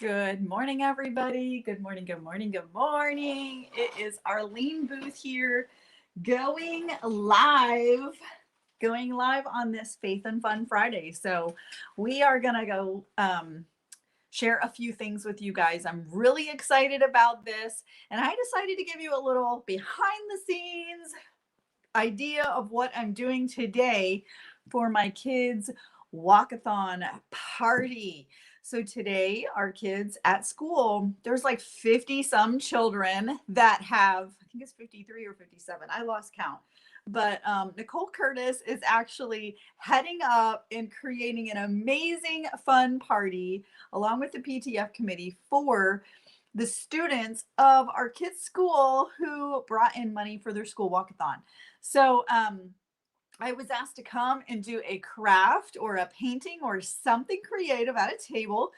Good morning, everybody. Good morning, good morning, good morning. It is Arlene Booth here, going live, going live on this Faith and Fun Friday. So, we are going to go share a few things with you guys. I'm really excited about this, and I decided to give you a little behind the scenes idea of what I'm doing today for my kids' walkathon party. So today, our kids at school, there's like 50 some children that have, I think it's 53 or 57. I lost count. But Nicole Curtis is actually heading up and creating an amazing fun party along with the PTF committee for the students of our kids' school who brought in money for their school walkathon. So I was asked to come and do a craft or a painting or something creative at a table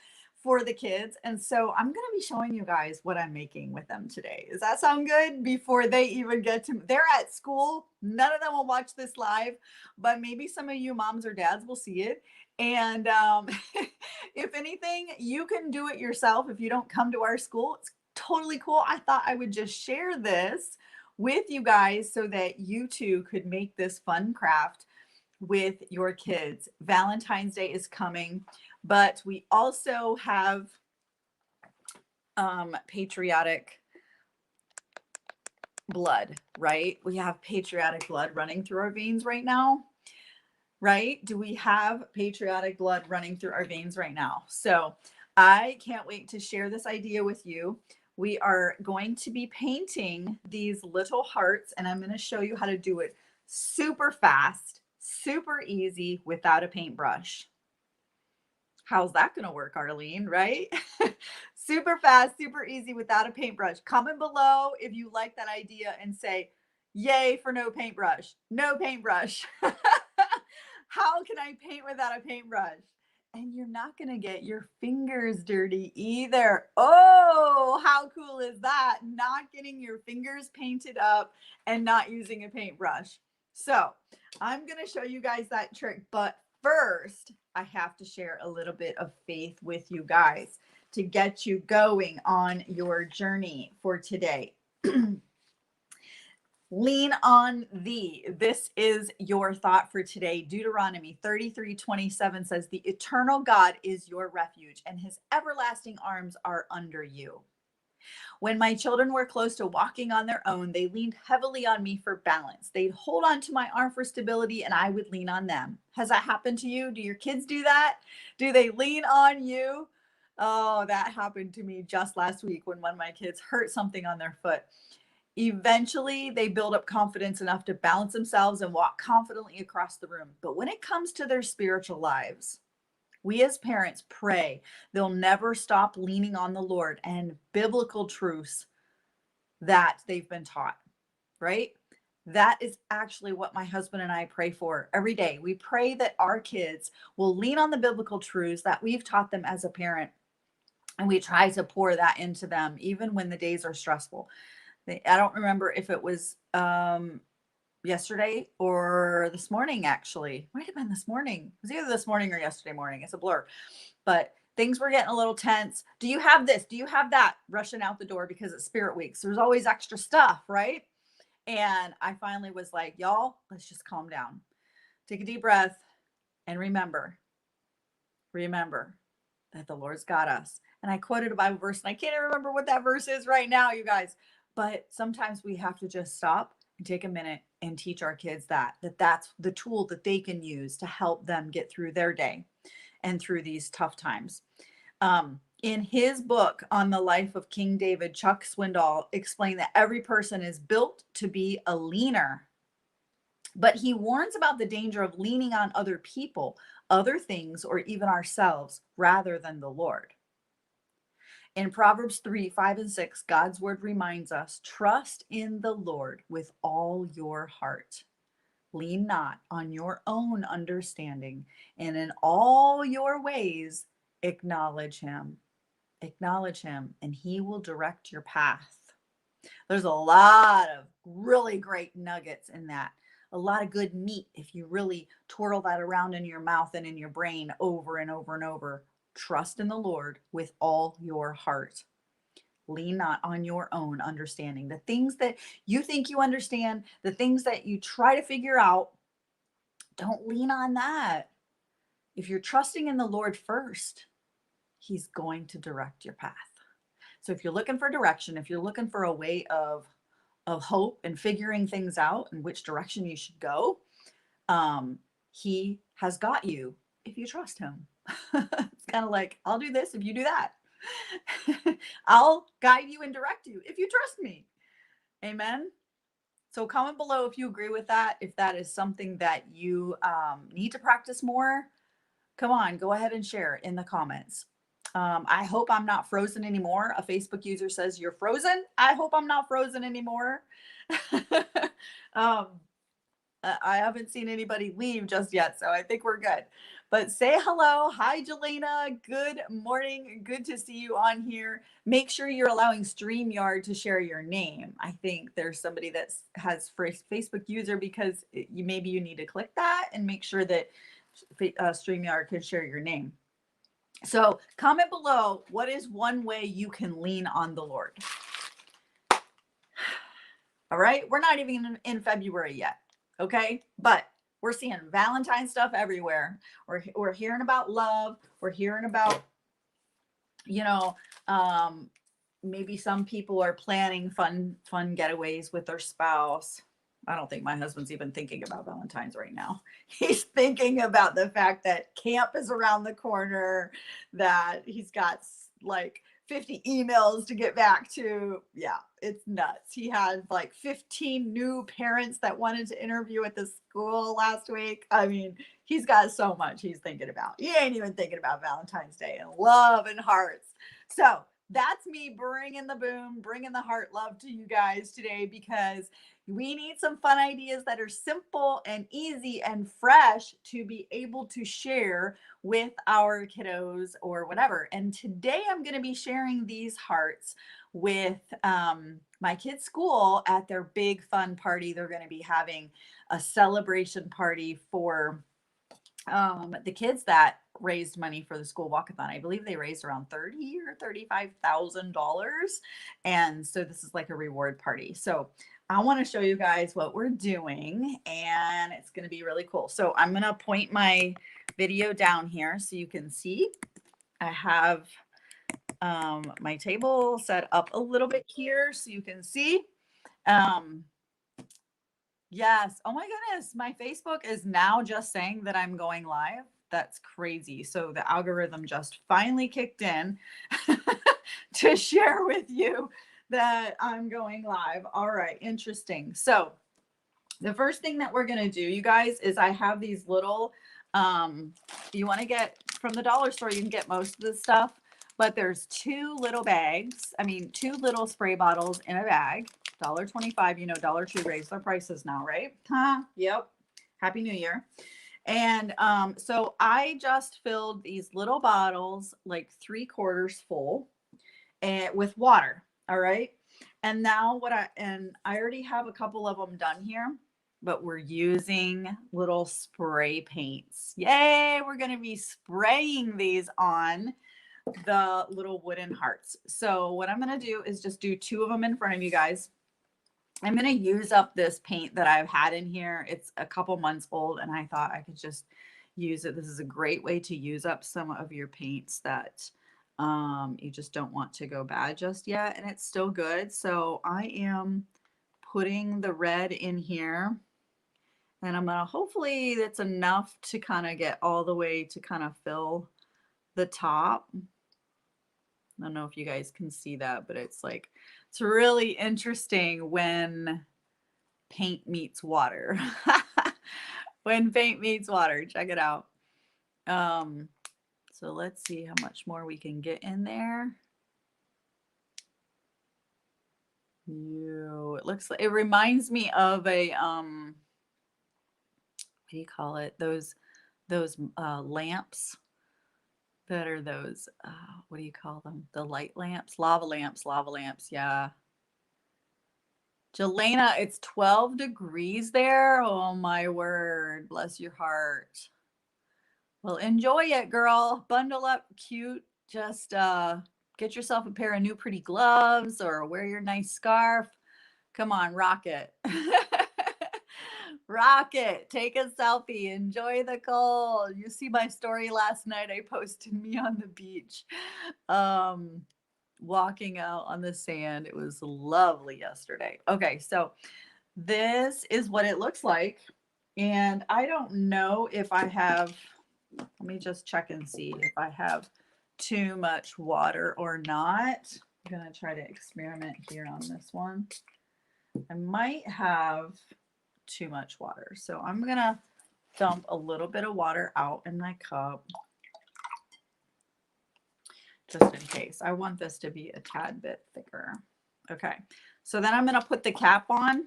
for the kids. And so I'm going to be showing you guys what I'm making with them today. Does that sound good? Before they even get to, they're at school. None of them will watch this live, but maybe some of you moms or dads will see it. And if anything, you can do it yourself if you don't come to our school. It's totally cool. I thought I would just share this with you guys so that you too could make this fun craft with your kids. Valentine's Day is coming, but we also have patriotic blood, right? We have patriotic blood running through our veins right now, right? Do we have patriotic blood running through our veins right now? So I can't wait to share this idea with you. We are going to be painting these little hearts, and I'm going to show you how to do it super fast, super easy without a paintbrush. How's that going to work, Arlene, right? Super fast, super easy without a paintbrush. Comment below if you like that idea and say, yay for no paintbrush. No paintbrush. How can I paint without a paintbrush? And you're not going to get your fingers dirty either. Oh, how cool is that? Not getting your fingers painted up and not using a paintbrush. So I'm going to show you guys that trick. But first, I have to share a little bit of faith with you guys to get you going on your journey for today. Lean on thee. This is your thought for today. Deuteronomy 33:27 says, the eternal God is your refuge, and his everlasting arms are under you. When my children were close to walking on their own, they leaned heavily on me for balance. They'd hold on to my arm for stability, and I would lean on them. Has that happened to you? Do your kids do that? Do they lean on you? Oh, that happened to me just last week when one of my kids hurt something on their foot. Eventually, they build up confidence enough to balance themselves and walk confidently across the room. But when it comes to their spiritual lives, we as parents pray they'll never stop leaning on the Lord and biblical truths that they've been taught, right? That is actually what my husband and I pray for every day. We pray that our kids will lean on the biblical truths that we've taught them as a parent, and we try to pour that into them even when the days are stressful. I don't remember if it was yesterday or this morning, actually. Might have been this morning. It was either this morning or yesterday morning. It's a blur. But things were getting a little tense. Do you have this? Do you have that? Rushing out the door because it's Spirit Week. So there's always extra stuff, right? And I finally was like, y'all, let's just calm down. Take a deep breath and remember that the Lord's got us. And I quoted a Bible verse, and I can't even remember what that verse is right now, you guys. But sometimes we have to just stop and take a minute and teach our kids that's the tool that they can use to help them get through their day and through these tough times. In his book on the life of King David, Chuck Swindoll explained that every person is built to be a leaner, but he warns about the danger of leaning on other people, other things, or even ourselves rather than the Lord. In Proverbs 3:5 and 6, God's word reminds us, trust in the Lord with all your heart. Lean not on your own understanding, and in all your ways, acknowledge him. Acknowledge him, and he will direct your path. There's a lot of really great nuggets in that. A lot of good meat if you really twirl that around in your mouth and in your brain over and over and over. Trust in the Lord with all your heart. Lean not on your own understanding. The things that you think you understand, the things that you try to figure out, don't lean on that. If you're trusting in the Lord first, He's going to direct your path. So if you're looking for direction, if you're looking for a way of hope and figuring things out and which direction you should go, He has got you if you trust Him. It's kind of like, I'll do this if you do that. I'll guide you and direct you if you trust me. Amen. So comment below if you agree with that, if that is something that you need to practice more. Come on, go ahead and share in the comments. I hope I'm not frozen anymore. A Facebook user says you're frozen. I hope I'm not frozen anymore. um, I haven't seen anybody leave just yet, so I think we're good. But say hello. Hi, Jelena. Good morning. Good to see you on here. Make sure you're allowing StreamYard to share your name. I think there's somebody that has Facebook user because maybe you need to click that and make sure that StreamYard can share your name. So comment below, what is one way you can lean on the Lord? All right, we're not even in February yet, okay? But we're seeing Valentine stuff everywhere. We're hearing about love. We're hearing about, maybe some people are planning fun getaways with their spouse. I don't think my husband's even thinking about Valentine's right now. He's thinking about the fact that camp is around the corner, that he's got like 50 emails to get back to. Yeah, it's nuts. He had like 15 new parents that wanted to interview at the school last week. I mean, he's got so much he's thinking about. He ain't even thinking about Valentine's Day and love and hearts. So that's me bringing the boom, bringing the heart love to you guys today, because we need some fun ideas that are simple and easy and fresh to be able to share with our kiddos or whatever. And today I'm going to be sharing these hearts with my kids' school at their big fun party. They're going to be having a celebration party for the kids that raised money for the school walkathon. I believe they raised around $30,000 or $35,000, and so this is like a reward party. So I want to show you guys what we're doing, and it's going to be really cool. So I'm going to point my video down here so you can see. I have my table set up a little bit here so you can see. Yes. Oh my goodness. My Facebook is now just saying that I'm going live. That's crazy. So the algorithm just finally kicked in to share with you that I'm going live. All right. Interesting. So the first thing that we're going to do, you guys, is I have these little, you want to get from the dollar store, you can get most of this stuff, but there's two little spray bottles in a bag. $1.25. Dollar Tree raised their prices now, right? Yep. Happy New Year. And so I just filled these little bottles like 3/4 full and with water. All right. And now I already have a couple of them done here, but we're using little spray paints. Yay, we're going to be spraying these on the little wooden hearts. So what I'm going to do is just do 2 of them in front of you guys. I'm going to use up this paint that I've had in here. It's a couple months old, and I thought I could just use it. This is a great way to use up some of your paints that you just don't want to go bad just yet, and it's still good. So I am putting the red in here, and I'm gonna, hopefully that's enough to kind of get all the way to kind of fill the top. I don't know if you guys can see that, but it's really interesting when paint meets water. When paint meets water, check it out. So let's see how much more we can get in there. It reminds me of a what do you call it? Those lamps that are those what do you call them? The light lamps, lava lamps. Yeah. Jelena, it's 12 degrees there. Oh my word. Bless your heart. Well, enjoy it, girl. Bundle up cute. Just get yourself a pair of new pretty gloves or wear your nice scarf. Come on, rock it. Rock it. Take a selfie. Enjoy the cold. You see my story last night. I posted me on the beach. Um, Walking out on the sand. It was lovely yesterday. Okay, so this is what it looks like. And I don't know if I have, let me just check and see if I have too much water or not. I'm going to try to experiment here on this one. I might have too much water. So I'm going to dump a little bit of water out in my cup just in case. I want this to be a tad bit thicker. Okay. So then I'm going to put the cap on.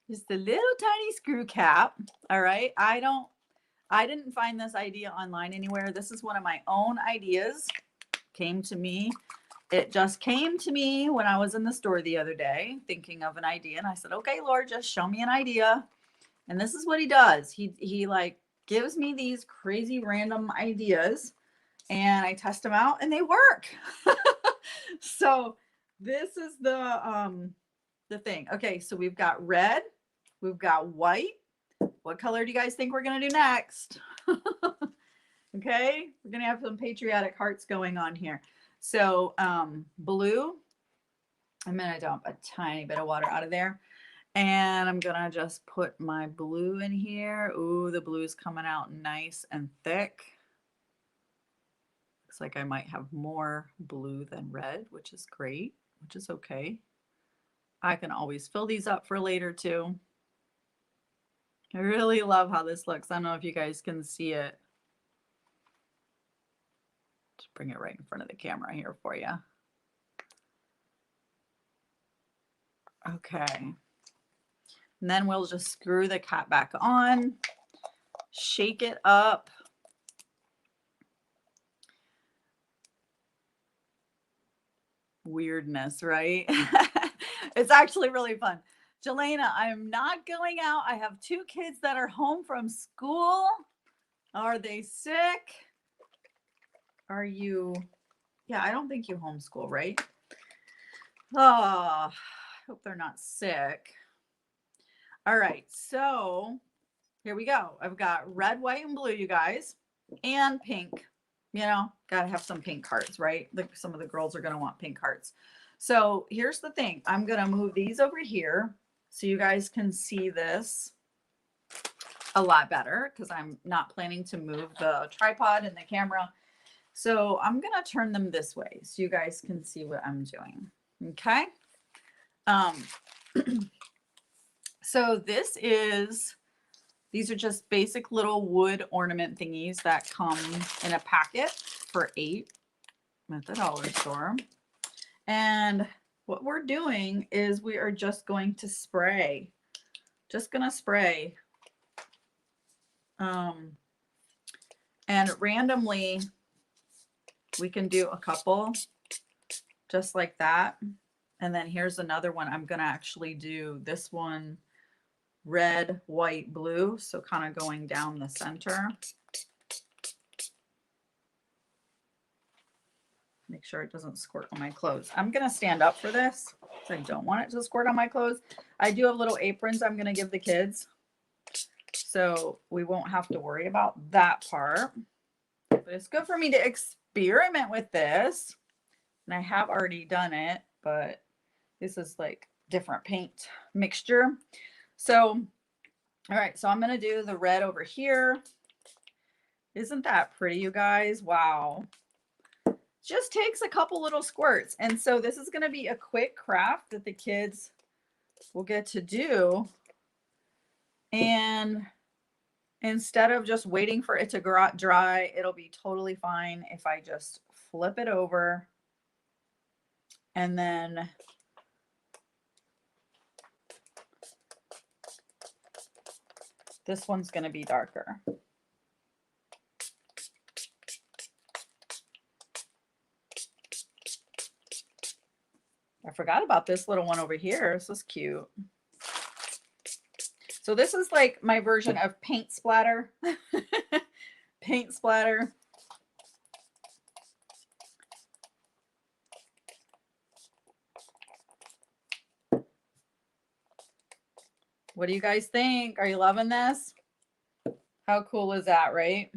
Just a little tiny screw cap. All right. I didn't find this idea online anywhere. This is one of my own ideas. Came to me. It just came to me when I was in the store the other day thinking of an idea. And I said, okay, Lord, just show me an idea. And this is what he does. He like gives me these crazy random ideas and I test them out and they work. So this is the thing. Okay, so we've got red, we've got white. What color do you guys think we're gonna do next? Okay, we're gonna have some patriotic hearts going on here. So blue, I'm gonna dump a tiny bit of water out of there. And I'm gonna just put my blue in here. Ooh, the blue is coming out nice and thick. Looks like I might have more blue than red, which is great, which is okay. I can always fill these up for later too. I really love how this looks. I don't know if you guys can see it. Just bring it right in front of the camera here for you. Okay. And then we'll just screw the cap back on, shake it up. Weirdness, right? It's actually really fun. Jelena, I am not going out. I have 2 kids that are home from school. Are they sick? Are you? Yeah, I don't think you homeschool, right? Oh, I hope they're not sick. All right, so here we go. I've got red, white, and blue, you guys, and pink. You know, gotta have some pink hearts, right? Like some of the girls are gonna want pink hearts. So here's the thing. I'm gonna move these over here so you guys can see this a lot better because I'm not planning to move the tripod and the camera. So I'm gonna turn them this way so you guys can see what I'm doing. Okay. So these are just basic little wood ornament thingies that come in a packet for $8 at the dollar store. And what we're doing is we are just going to spray. Just gonna spray. And randomly, we can do a couple just like that. And then here's another one. I'm gonna actually do this one red, white, blue. So kind of going down the center. Make sure it doesn't squirt on my clothes. I'm gonna stand up for this because I don't want it to squirt on my clothes. I do have little aprons I'm gonna give the kids, so we won't have to worry about that part. But it's good for me to experiment with this. And I have already done it, but this is like different paint mixture. So, all right, so I'm gonna do the red over here. Isn't that pretty, you guys? Wow. Just takes a couple little squirts. And so this is gonna be a quick craft that the kids will get to do. And instead of just waiting for it to dry, it'll be totally fine if I just flip it over and then this one's going to be darker. I forgot about this little one over here. This is cute. So this is like my version of paint splatter. paint splatter. What do you guys think? Are you loving this? How cool is that, right?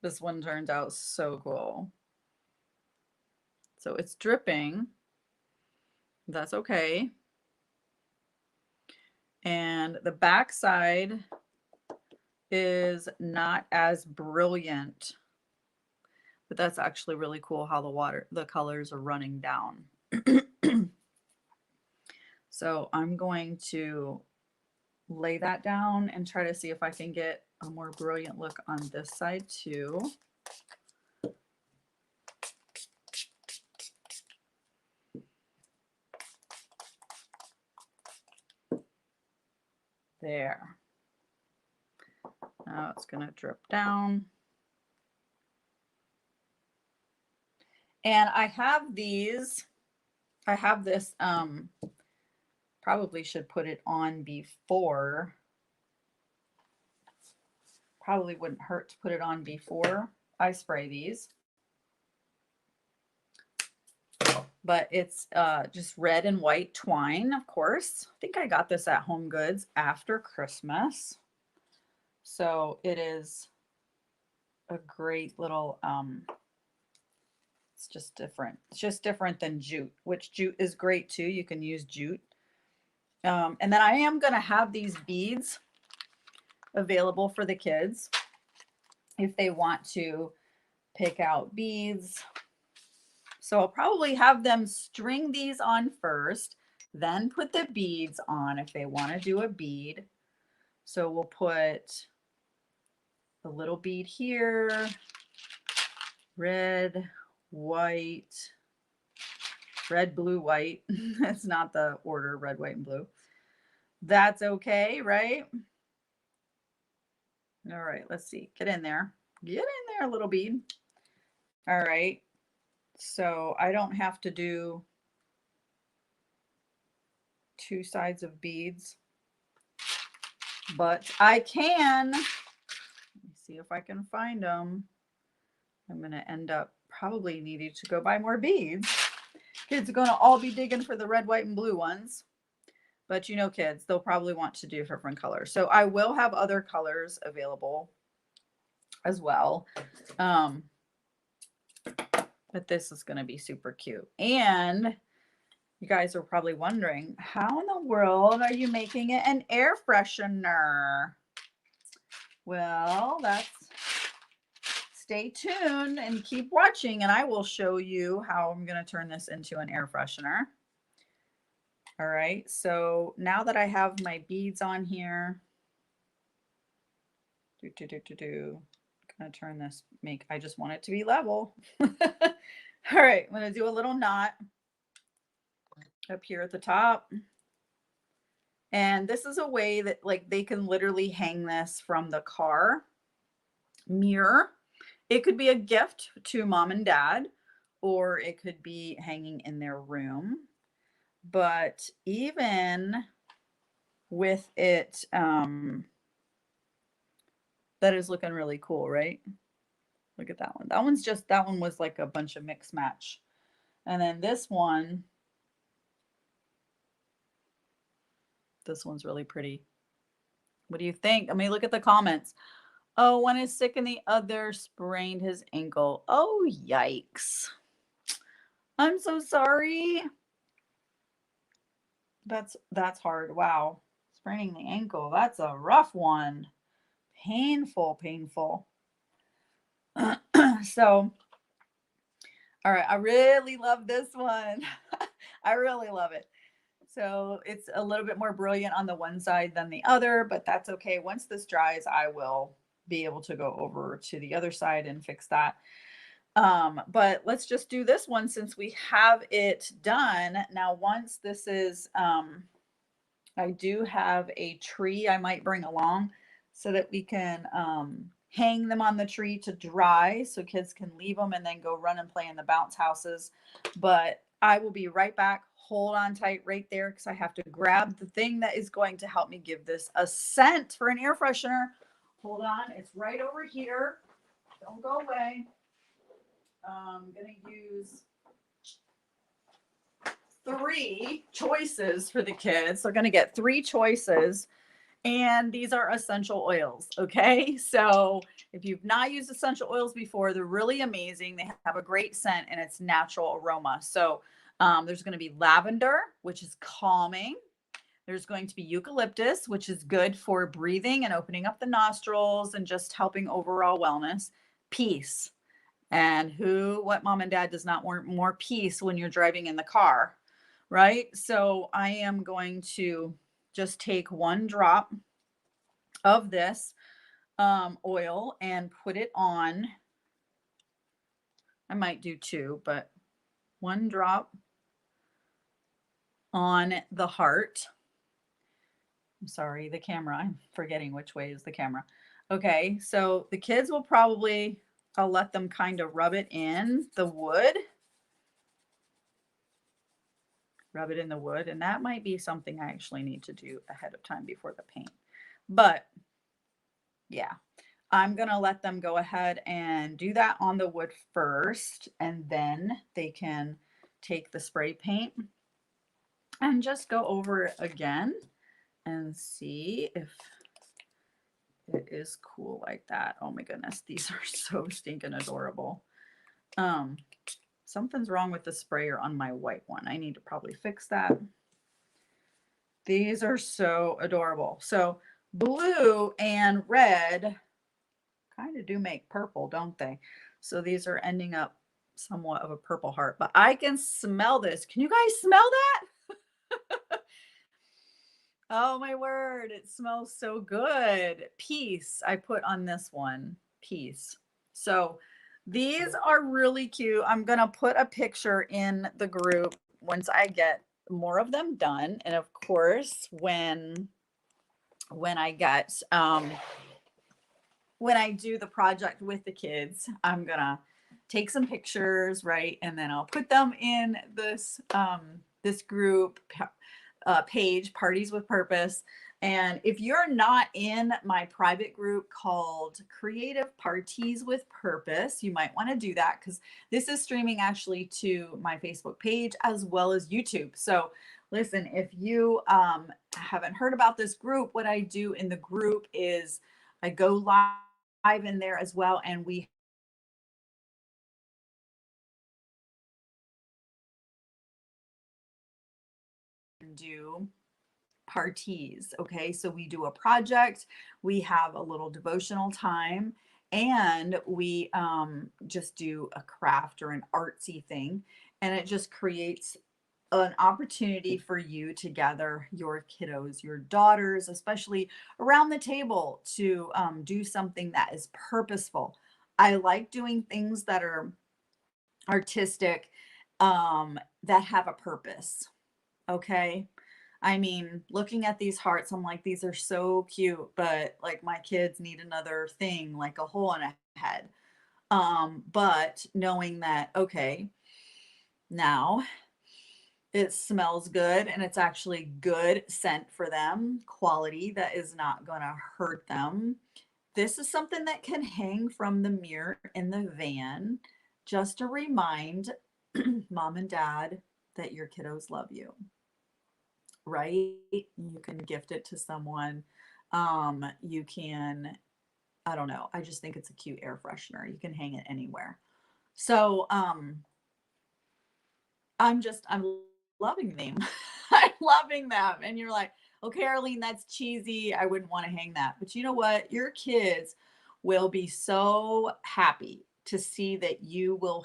This one turned out so cool. So it's dripping. That's okay. And the back side is not as brilliant, but that's actually really cool how the colors are running down. So I'm going to lay that down and try to see if I can get a more brilliant look on this side too. There. Now it's going to drip down. And I have these, I have this, probably should put it on before. Probably wouldn't hurt to put it on before I spray these. But it's just red and white twine, of course. I think I got this at Home Goods after Christmas. So it is a great little, it's just different. It's just different than jute, which jute is great too. You can use jute. And then I am going to have these beads available for the kids if they want to pick out beads. So I'll probably have them string these on first, then put the beads on if they want to do a bead. So we'll put a little bead here, red, white, red, blue, white. That's not the order, red, white, and blue. That's okay, right? All right, let's see. Get in there. Get in there, little bead. All right. So I don't have to do two sides of beads, but I can. Let me see if I can find them. I'm going to end up probably needing to go buy more beads. Kids are going to all be digging for the red, white, and blue ones. But you know, kids, they'll probably want to do different colors. So I will have other colors available as well. But this is going to be super cute. And you guys are probably wondering, how in the world are you making it an air freshener? Well, stay tuned and keep watching, and I will show you how I'm going to turn this into an air freshener. All right, so now that I have my beads on here, I'm going to turn this, I just want it to be level. All right, I'm going to do a little knot up here at the top. And this is a way that like they can literally hang this from the car mirror. It could be a gift to mom and dad, or it could be hanging in their room. But even with it, that is looking really cool, right? Look at that one. That one was like a bunch of mix match. And then this one's really pretty. What do you think? I mean, look at the comments. Oh, one is sick and the other sprained his ankle. Oh, yikes. I'm so sorry. That's hard. Wow. Spraining the ankle. That's a rough one. Painful, painful. So, all right. I really love this one. I really love it. So it's a little bit more brilliant on the one side than the other, but that's okay. Once this dries, I will be able to go over to the other side and fix that. But let's just do this one since we have it done. Now, once this is, I do have a tree I might bring along so that we can hang them on the tree to dry so kids can leave them and then go run and play in the bounce houses. But I will be right back. Hold on tight right there because I have to grab the thing that is going to help me give this a scent for an air freshener. Hold on. It's right over here. Don't go away. I'm going to use 3 choices for the kids. They're going to get 3 choices. And these are essential oils. Okay. So if you've not used essential oils before, they're really amazing. They have a great scent and it's natural aroma. So there's going to be lavender, which is calming. There's going to be eucalyptus, which is good for breathing and opening up the nostrils and just helping overall wellness. Peace. And what mom and dad does not want more peace when you're driving in the car, right? So I am going to just take 1 drop of this oil and put it on. I might do 2, but 1 drop on the heart. I'm sorry, the camera. I'm forgetting which way is the camera. Okay, so the kids will probably, I'll let them kind of rub it in the wood. Rub it in the wood. And that might be something I actually need to do ahead of time before the paint. But yeah, I'm going to let them go ahead and do that on the wood first. And then they can take the spray paint and just go over it again and see if it is cool like that. Oh my goodness, these are so stinking adorable. Something's wrong with the sprayer on my white one. I need to probably fix that. These are so adorable. So blue and red kind of do make purple, don't they? So these are ending up somewhat of a purple heart, but I can smell this. Can you guys smell that? Oh my word, it smells so good. Peace, I put on this one, peace. So these are really cute. I'm gonna put a picture in the group once I get more of them done. And of course, when I get when I do the project with the kids, I'm gonna take some pictures, right? And then I'll put them in this this group page, Parties with Purpose. And if you're not in my private group called Creative Parties with Purpose, you might want to do that because this is streaming actually to my Facebook page as well as YouTube. So listen, if you haven't heard about this group, what I do in the group is I go live in there as well, and we do parties. Okay, so we do a project, we have a little devotional time, and we just do a craft or an artsy thing, and it just creates an opportunity for you to gather your kiddos, your daughters, especially around the table to do something that is purposeful. I like doing things that are artistic, that have a purpose. Okay. I mean, looking at these hearts, I'm like, these are so cute, but like my kids need another thing, like a hole in a head. But knowing that, okay, now it smells good and it's actually good scent for them, quality that is not going to hurt them. This is something that can hang from the mirror in the van just to remind mom and dad that your kiddos love you, right? You can gift it to someone. You can, I don't know. I just think it's a cute air freshener. You can hang it anywhere. So, I'm loving them. I'm loving them. And you're like, okay, Arlene, that's cheesy. I wouldn't want to hang that. But you know what? Your kids will be so happy to see that you will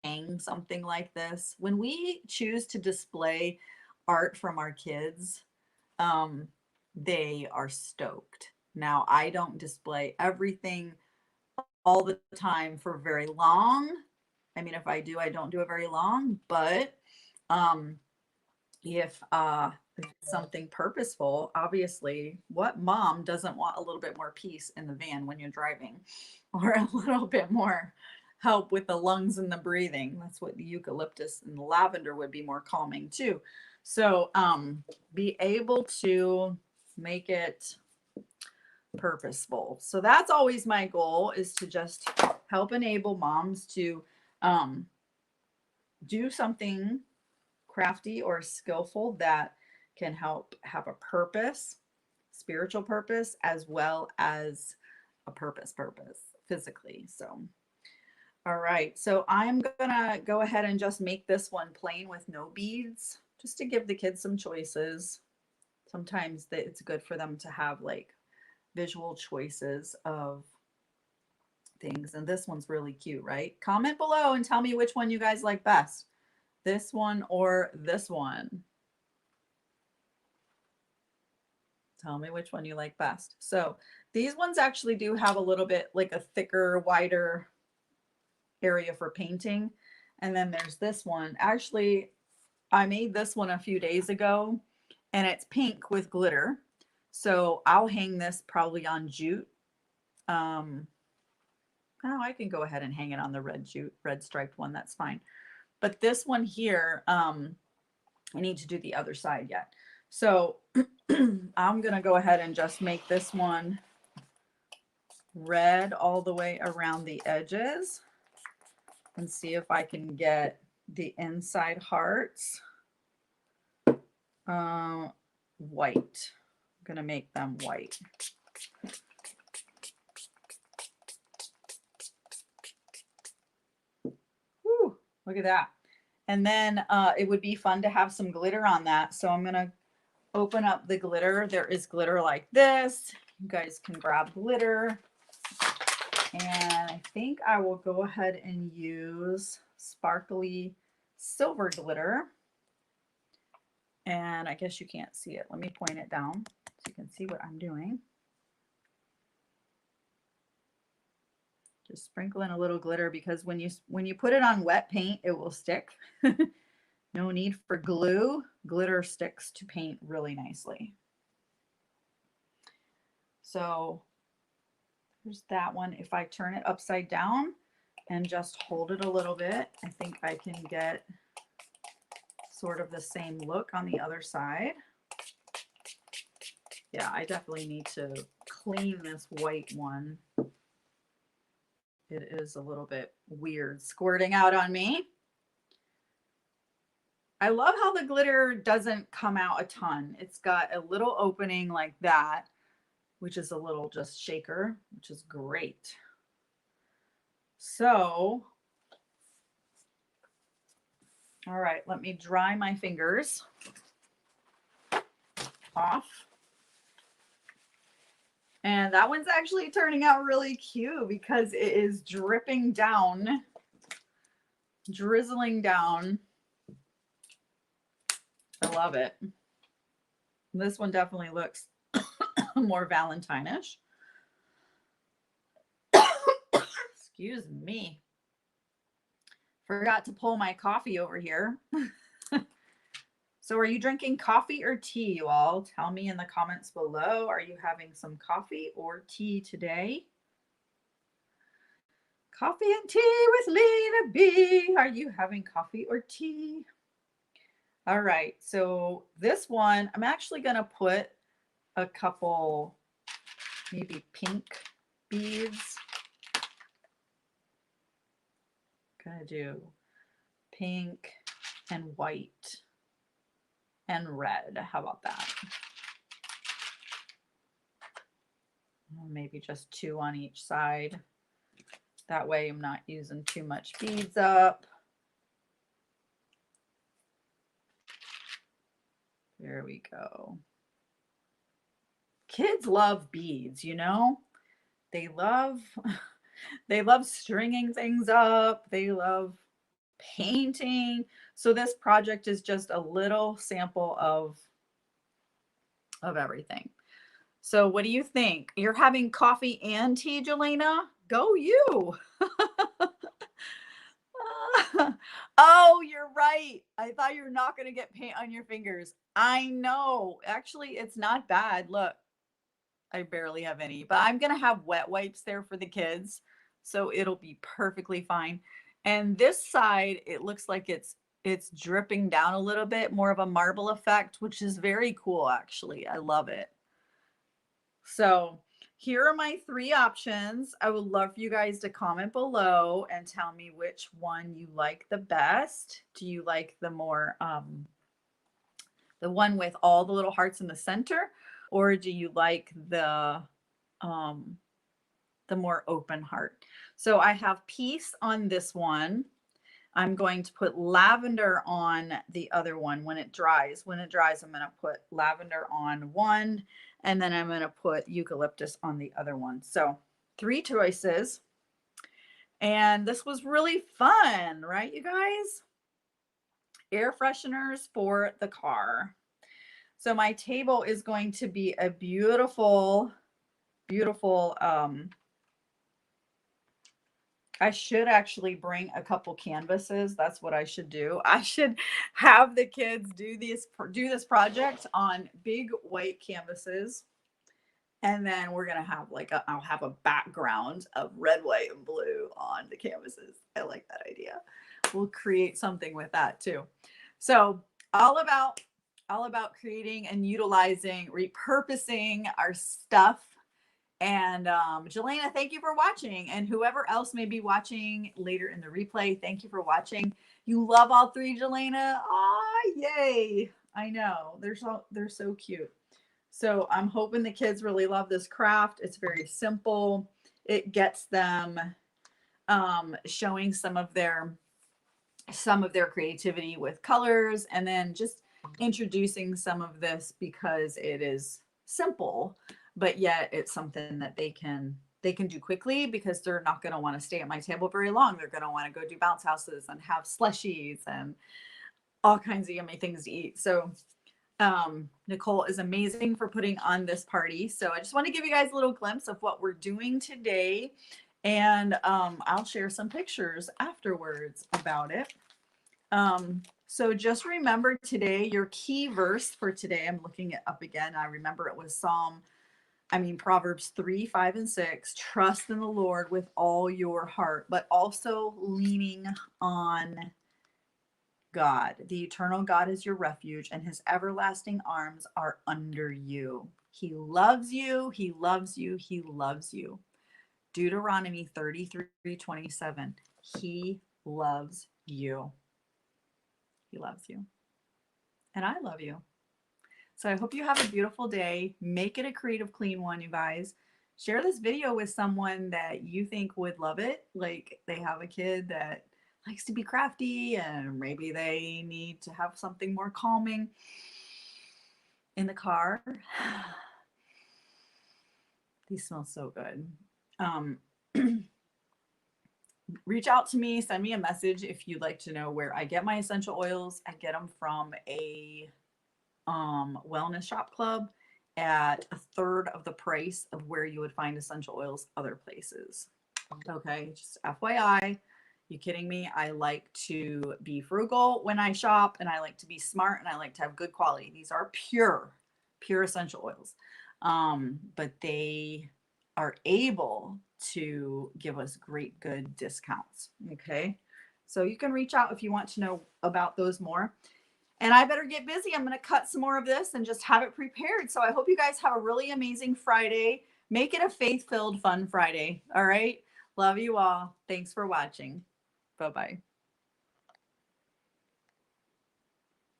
hang something like this. When we choose to display art from our kids, um, they are stoked. Now, I don't display everything all the time for very long. I mean, if I do, I don't do it very long, but um, if it's something purposeful, obviously, what mom doesn't want a little bit more peace in the van when you're driving, or a little bit more help with the lungs and the breathing? That's what the eucalyptus and the lavender would be more calming too. So be able to make it purposeful. So that's always my goal, is to just help enable moms to do something crafty or skillful that can help have a purpose, spiritual purpose, as well as a purpose physically. So, all right. So I'm gonna go ahead and just make this one plain with no beads, just to give the kids some choices. Sometimes it's good for them to have like visual choices of things. And this one's really cute, right? Comment below and tell me which one you guys like best. This one or this one. Tell me which one you like best. So these ones actually do have a little bit like a thicker, wider area for painting. And then there's this one. Actually, I made this one a few days ago and it's pink with glitter. So I'll hang this probably on jute. Oh, I can go ahead and hang it on the red jute, red striped one. That's fine. But this one here, I need to do the other side yet. So I'm going to go ahead and just make this one red all the way around the edges and see if I can get the inside hearts white. I'm going to make them white. Whew, look at that. And then it would be fun to have some glitter on that. So I'm going to open up the glitter. There is glitter like this. You guys can grab glitter. And I think I will go ahead and use sparkly silver glitter. And I guess you can't see it. Let me point it down so you can see what I'm doing. Just sprinkle in a little glitter because when you put it on wet paint, it will stick. No need for glue. Glitter sticks to paint really nicely. So there's that one. If I turn it upside down and just hold it a little bit, I think I can get sort of the same look on the other side. Yeah, I definitely need to clean this white one. It is a little bit weird squirting out on me. I love how the glitter doesn't come out a ton. It's got a little opening like that, which is a little just shaker, which is great. So, all right, let me dry my fingers off. And that one's actually turning out really cute because it is dripping down, drizzling down. I love it. This one definitely looks more Valentine-ish. Excuse me. Forgot to pull my coffee over here. So are you drinking coffee or tea, you all? Tell me in the comments below. Are you having some coffee or tea today? Coffee and tea with Lena B. Are you having coffee or tea? All right, so this one, I'm actually going to put a couple maybe pink beads. I'm going to do pink and white and red. How about that? Maybe just 2 on each side. That way I'm not using too much beads up. There we go. Kids love beads, you know? They love stringing things up. They love painting. So this project is just a little sample of everything. So what do you think? You're having coffee and tea, Jelena? Go you. Oh, you're right. I thought you were not going to get paint on your fingers. I know. Actually, it's not bad. Look, I barely have any, but I'm going to have wet wipes there for the kids. So it'll be perfectly fine. And this side, it looks like it's dripping down a little bit, more of a marble effect, which is very cool, actually. I love it. So here are my 3 options. I would love for you guys to comment below and tell me which one you like the best. Do you like the more, the one with all the little hearts in the center, or do you like um, the more open heart? So I have peace on this one. I'm going to put lavender on the other one when it dries. When it dries, I'm going to put lavender on one, and then I'm going to put eucalyptus on the other one. So 3 choices. And this was really fun, right, you guys? Air fresheners for the car. So my table is going to be a beautiful, beautiful, I should actually bring a couple canvases. That's what I should do. I should have the kids do this project on big white canvases. And then we're going to have I'll have a background of red, white, and blue on the canvases. I like that idea. We'll create something with that too. So all about creating and utilizing, repurposing our stuff. And Jelena, thank you for watching. And whoever else may be watching later in the replay, thank you for watching. You love all 3, Jelena. Ah, yay. I know. They're so cute. So I'm hoping the kids really love this craft. It's very simple. It gets them showing some of their creativity with colors, and then just introducing some of this because it is simple, but yet it's something that they can do quickly, because they're not going to want to stay at my table very long. They're going to want to go do bounce houses and have slushies and all kinds of yummy things to eat. So Nicole is amazing for putting on this party. So I just want to give you guys a little glimpse of what we're doing today. And I'll share some pictures afterwards about it. So just remember today, your key verse for today, I'm looking it up again. I remember it was Proverbs 3, 5, and 6. Trust in the Lord with all your heart, but also leaning on God. The eternal God is your refuge, and his everlasting arms are under you. He loves you. He loves you. He loves you. Deuteronomy 33:27. He loves you. He loves you. And I love you. So I hope you have a beautiful day. Make it a creative, clean one, you guys. Share this video with someone that you think would love it. Like they have a kid that likes to be crafty, and maybe they need to have something more calming in the car. These smell so good. Reach out to me, send me a message if you'd like to know where I get my essential oils. I get them from a wellness shop club at a third of the price of where you would find essential oils other places. Okay, just FYI. You kidding me? I like to be frugal when I shop, and I like to be smart, and I like to have good quality. These are pure essential oils. But they are able to give us great, good discounts. Okay. So you can reach out if you want to know about those more. And I better get busy. I'm going to cut some more of this and just have it prepared. So I hope you guys have a really amazing Friday. Make it a faith-filled, fun Friday. All right. Love you all. Thanks for watching. Bye-bye.